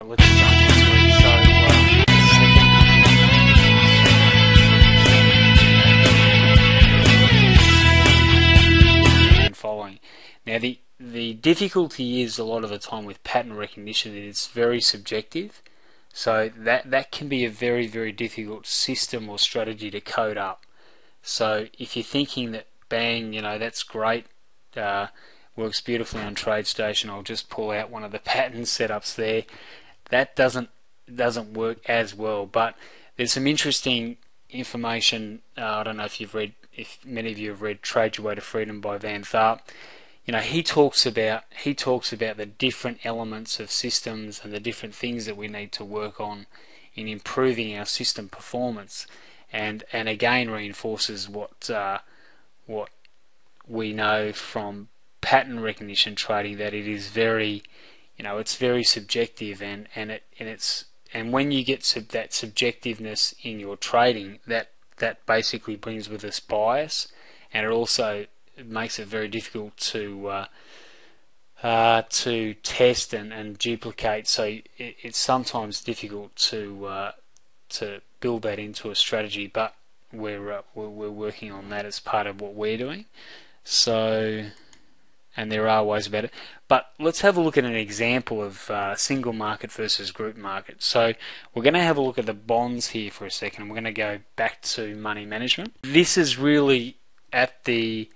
let's jump into it. Following. Now the difficulty is a lot of the time with pattern recognition that it's very subjective, so that can be a very, very difficult system or strategy to code up. So if you're thinking that bang, that's great, works beautifully on TradeStation, I'll just pull out one of the pattern setups there, that doesn't work as well. But there's some interesting information. I don't know if many of you have read Trade Your Way to Freedom by Van Tharp. He talks about the different elements of systems and the different things that we need to work on in improving our system performance, and again reinforces what we know from pattern recognition trading, that it is very, it's very subjective, and when you get that subjectiveness in your trading, that basically brings with us bias, and it also makes it very difficult to test and duplicate. So it's sometimes difficult to build that into a strategy, but we're working on that as part of what we're doing. So, and there are ways about it. But let's have a look at an example of single market versus group market. So we're going to have a look at the bonds here for a second, and we're going to go back to money management. This is really at the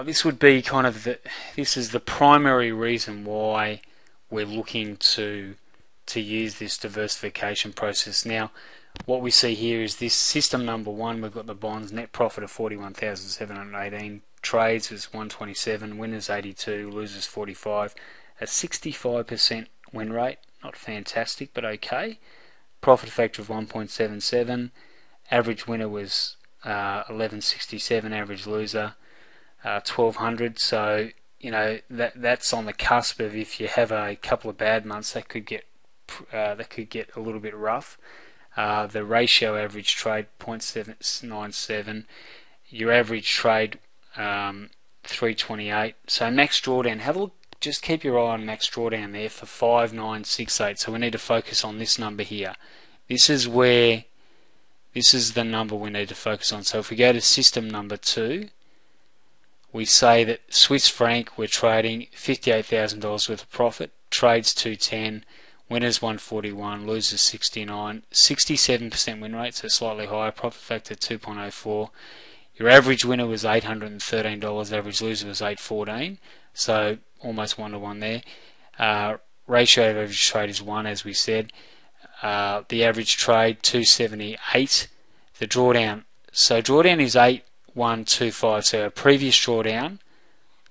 this would be kind of this is the primary reason why we're looking to use this diversification process. Now, what we see here is this system number one. We've got the bonds, net profit of 41,718, trades was 127, winners 82, losers 45, a 65% win rate, not fantastic but okay. Profit factor of 1.77, average winner was 1167, average loser 1200. So that's on the cusp of, if you have a couple of bad months, that could get a little bit rough. The ratio average trade 0.797, your average trade 328. So max drawdown, have a look, just keep your eye on max drawdown there for 5968. So we need to focus on this number here. This is the number we need to focus on. So if we go to system number 2, we say that Swiss franc, we're trading $58,000 worth of profit, trades 210, winners 141, losers 69, 67% win rate, so slightly higher, profit factor 2.04. Your average winner was $813, average loser was $814, so almost 1 to 1 there. Ratio of average trade is 1, as we said. The average trade 278. The drawdown, so drawdown is 8125, so our previous drawdown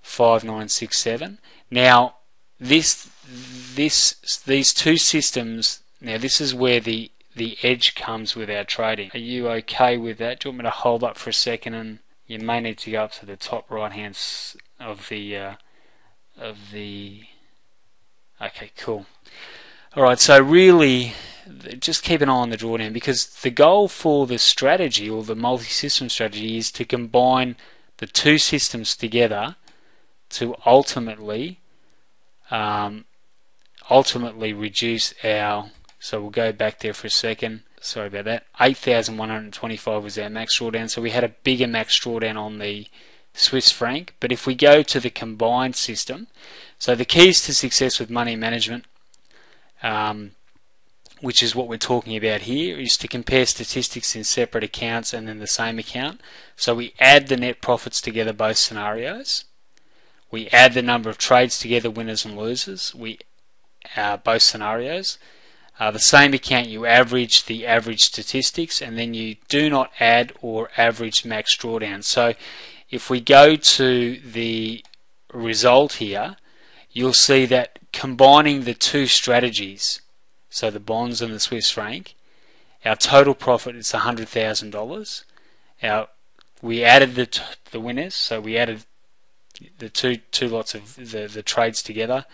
5967. Now these two systems, now this is where the edge comes with our trading. Are you okay with that? Do you want me to hold up for a second, and you may need to go up to the top right hand of the okay, cool. Alright, so really just keep an eye on the drawdown, because the goal for the strategy, or the multi-system strategy, is to combine the two systems together to ultimately reduce our, so we'll go back there for a second, sorry about that, 8,125 was our max drawdown, so we had a bigger max drawdown on the Swiss franc. But if we go to the combined system, so the keys to success with money management, which is what we're talking about here, is to compare statistics in separate accounts and then the same account. So we add the net profits together, both scenarios. We add the number of trades together, winners and losers, both scenarios. The same account, you average the average statistics, and then you do not add or average max drawdown. So if we go to the result here, you'll see that combining the two strategies, so the bonds and the Swiss franc, our total profit is $100,000. We added the winners, so we added the two lots of the trades together.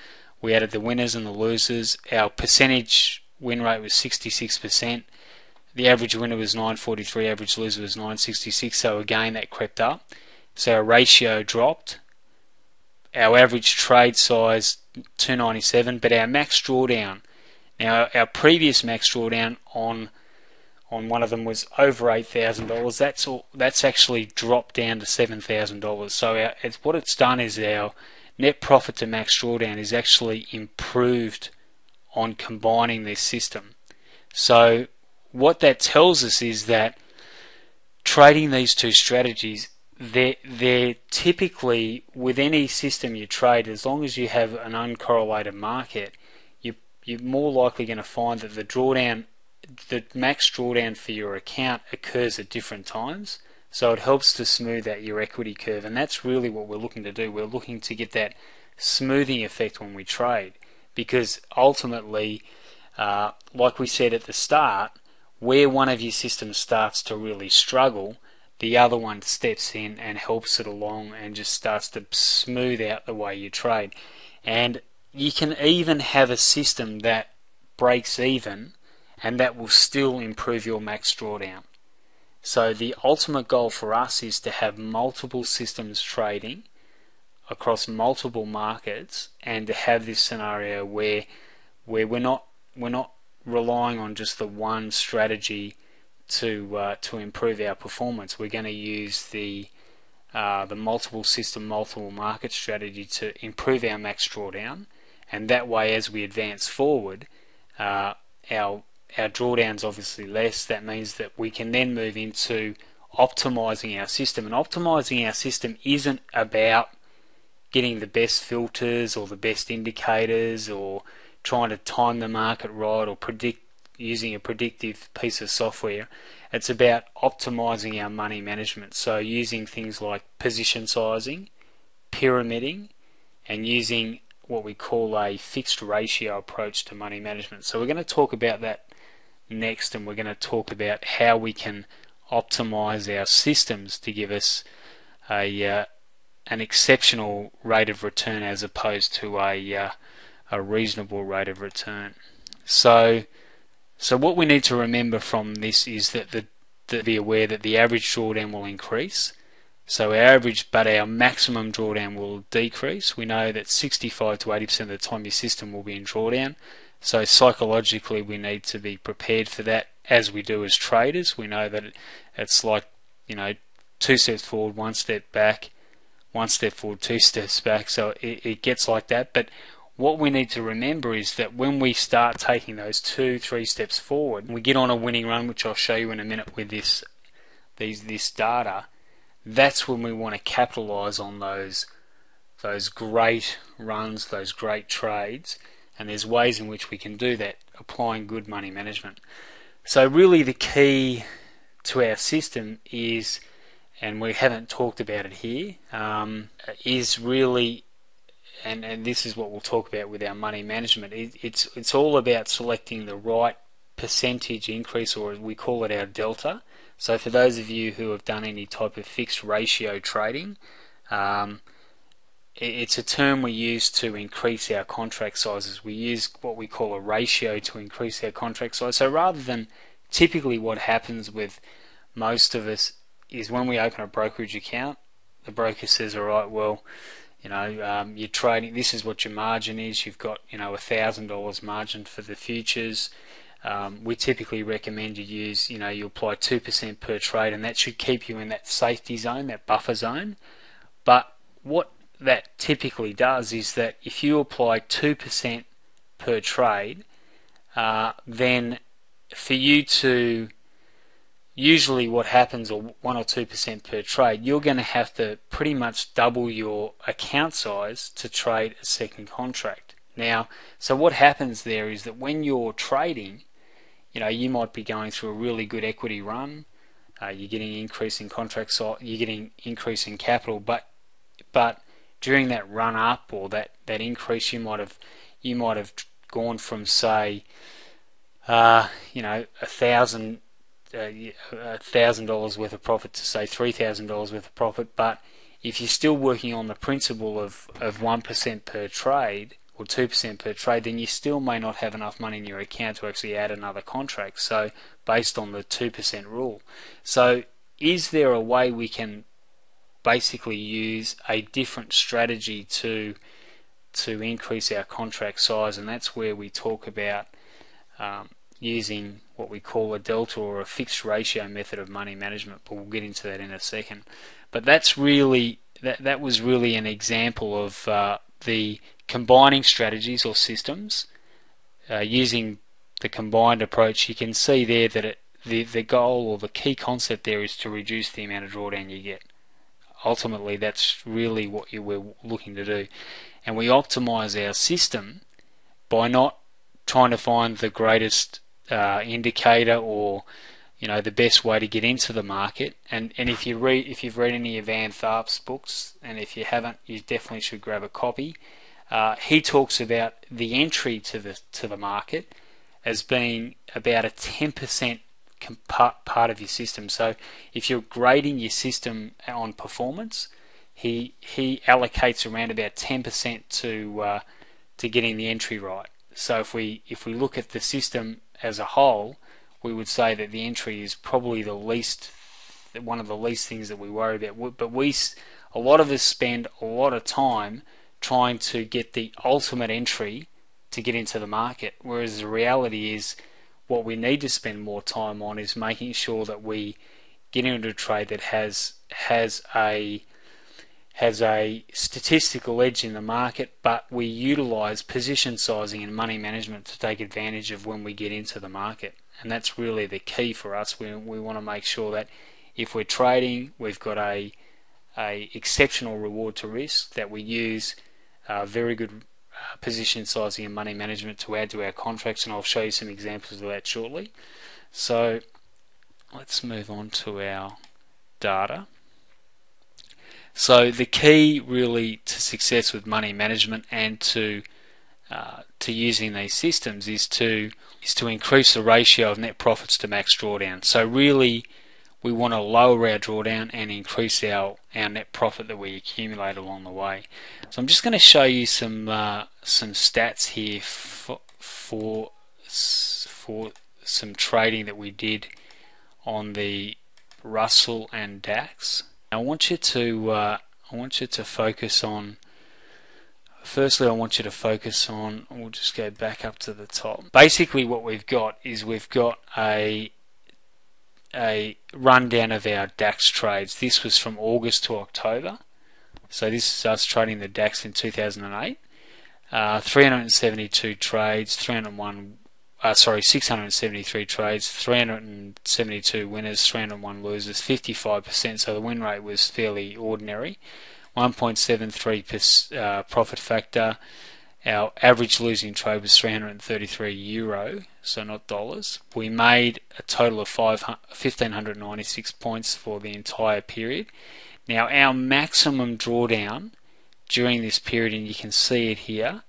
We added the winners and the losers. Our percentage win rate was 66%. The average winner was 943, average loser was 966. So again, that crept up. So our ratio dropped. Our average trade size 297, but our max drawdown Now our previous max drawdown on one of them was over $8,000. That's actually dropped down to $7,000. So what it's done is our net profit to max drawdown is actually improved on combining this system. So what that tells us is that trading these two strategies, they're typically, with any system you trade, as long as you have an uncorrelated market, you're more likely going to find that the max drawdown for your account occurs at different times. So it helps to smooth out your equity curve, and that's really what we're looking to do. We're looking to get that smoothing effect when we trade, because ultimately, like we said at the start, where one of your systems starts to really struggle, the other one steps in and helps it along and just starts to smooth out the way you trade. And you can even have a system that breaks even and that will still improve your max drawdown. So the ultimate goal for us is to have multiple systems trading across multiple markets, and to have this scenario where we're not relying on just the one strategy to improve our performance. We're going to use the multiple system, multiple market strategy to improve our max drawdown, and that way, as we advance forward, our drawdown's obviously less. That means that we can then move into optimizing our system, and optimizing our system isn't about getting the best filters or the best indicators or trying to time the market right or predict using a predictive piece of software. It's about optimizing our money management, so using things like position sizing, pyramiding, and using what we call a fixed ratio approach to money management. So we're going to talk about that next, and we're going to talk about how we can optimize our systems to give us an exceptional rate of return as opposed to a reasonable rate of return. So what we need to remember from this is that be aware that the average drawdown will increase. So our maximum drawdown will decrease. We know that 65 to 80% of the time your system will be in drawdown. So psychologically we need to be prepared for that, as we do as traders. We know that it's like, 2 steps forward, 1 step back, 1 step forward, 2 steps back. So it gets like that. But what we need to remember is that when we start taking those 2-3 steps forward, we get on a winning run, which I'll show you in a minute with this data. That's when we want to capitalize on those great runs, those great trades, and there's ways in which we can do that, applying good money management. So really the key to our system is, and we haven't talked about it here, is really, and this is what we'll talk about with our money management, it's all about selecting the right percentage increase, or we call it our delta. So for those of you who have done any type of fixed ratio trading, it's a term we use to increase our contract sizes. We use what we call a ratio to increase our contract size. So rather than, typically what happens with most of us is when we open a brokerage account, the broker says, all right, well, you're trading, this is what your margin is. You've got, $1,000 margin for the futures. We typically recommend you use, you apply 2% per trade, and that should keep you in that safety zone, that buffer zone. But what that typically does is that if you apply 2% per trade, then for you to, usually what happens, or 1 or 2% per trade, you're going to have to pretty much double your account size to trade a second contract. Now, so what happens there is that when you're trading, you might be going through a really good equity run, you're getting increase in contract size, you're getting increase in capital, but during that run up, or that increase, you might have gone from, say, $1,000 worth of profit to, say, $3,000 worth of profit. But if you're still working on the principle of 1% per trade or 2% per trade, then you still may not have enough money in your account to actually add another contract. So based on the 2% rule. So is there a way we can basically use a different strategy to increase our contract size? And that's where we talk about using what we call a delta or a fixed ratio method of money management, but we'll get into that in a second. But that's really that was really an example of the combining strategies or systems using the combined approach. You can see there that the goal or the key concept there is to reduce the amount of drawdown you get. Ultimately, that's really what we're looking to do, and we optimize our system by not trying to find the greatest indicator or the best way to get into the market. And if you've read any of Van Tharp's books, and if you haven't, you definitely should grab a copy. He talks about the entry to the market as being about a 10% part of your system. So if you're grading your system on performance, he allocates around about 10% to getting the entry right. So if we look at the system as a whole, we would say that the entry is probably one of the least things that we worry about. But a lot of us spend a lot of time trying to get the ultimate entry to get into the market, whereas the reality is what we need to spend more time on is making sure that we get into a trade that has a statistical edge in the market, but we utilize position sizing and money management to take advantage of when we get into the market. And that's really the key for us. We want to make sure that if we're trading, we've got a exceptional reward to risk, that we use very good position sizing and money management to add to our contracts, and I'll show you some examples of that shortly. So let's move on to our data. So the key really to success with money management and to using these systems is to increase the ratio of net profits to max drawdown. So really we want to lower our drawdown and increase our net profit that we accumulate along the way. So I'm just going to show you some stats here for some trading that we did on the Russell and DAX. I want you to focus on. Firstly, I want you to focus on. We'll just go back up to the top. Basically, what we've got is we've got a rundown of our DAX trades. This was from August to October. So this is us trading the DAX in 2008. 372 trades, 673 trades, 372 winners, 301 losers, 55%, so the win rate was fairly ordinary. 1.73% profit factor. Our average losing trade was €333, so not dollars. We made a total of 1,596 points for the entire period. Now our maximum drawdown during this period, and you can see it here,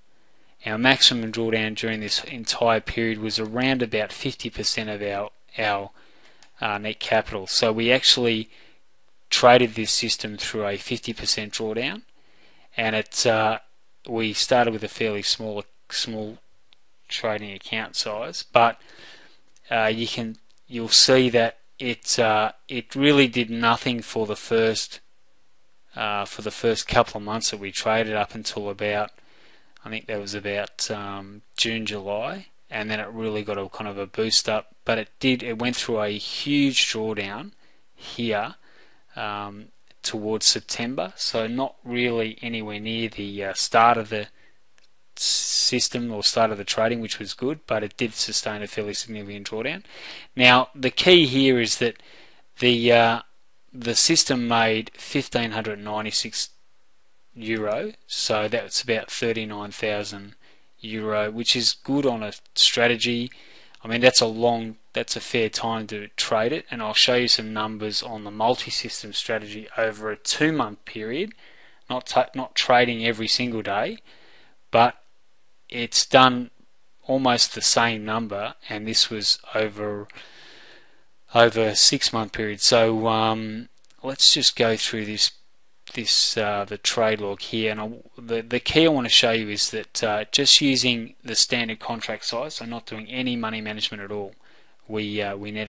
our maximum drawdown during this entire period was around about 50% of our net capital. So we actually traded this system through a 50% drawdown, and we started with a fairly small trading account size, but you'll see that it really did nothing for the first couple of months that we traded, up until about, I think that was about June, July, and then it really got a kind of a boost up. But it went through a huge drawdown here towards September, so not really anywhere near the start of the system or start of the trading, which was good, but it did sustain a fairly significant drawdown. Now the key here is that the system made €1,596, so that's about €39,000, which is good on a strategy. I mean, that's a fair time to trade it, and I'll show you some numbers on the multi-system strategy over a 2-month period, not trading every single day, but it's done almost the same number, and this was over a 6-month period. So let's just go through the trade log here, and the key I want to show you is that just using the standard contract size, so not doing any money management at all, we net